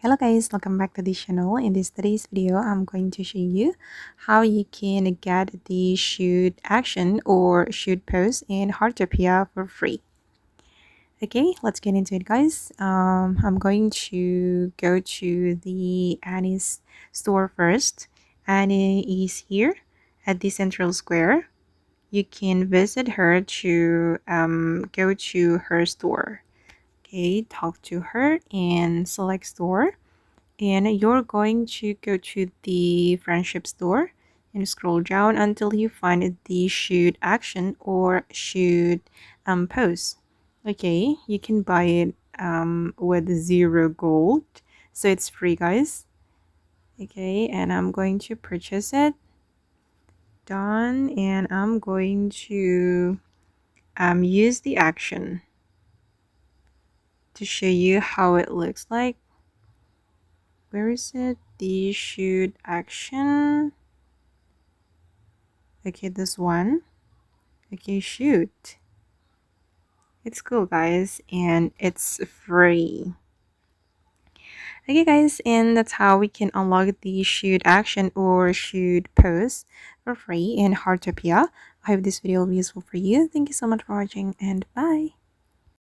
Hello guys, welcome back to the channel. In today's video, I'm going to show you how you can get the shoot action or shoot pose in Heartopia for free. Okay, let's get into it guys. I'm going to go to the Annie's store first. Annie is here at the central square. You can visit her to go to her store. Okay, talk to her and select store, and you're going to go to the friendship store and scroll down until you find the shoot action or shoot pose. Okay, you can buy it with 0 gold, so it's free guys. Okay, and I'm going to purchase it. Done. And I'm going to use the action to show you how it looks like. Where is it? The shoot action. Okay, this one. Okay, shoot. It's cool guys, and it's free. Okay guys, and that's how we can unlock the shoot action or shoot pose for free in Heartopia. I hope this video will be useful for you. Thank you so much for watching, and bye.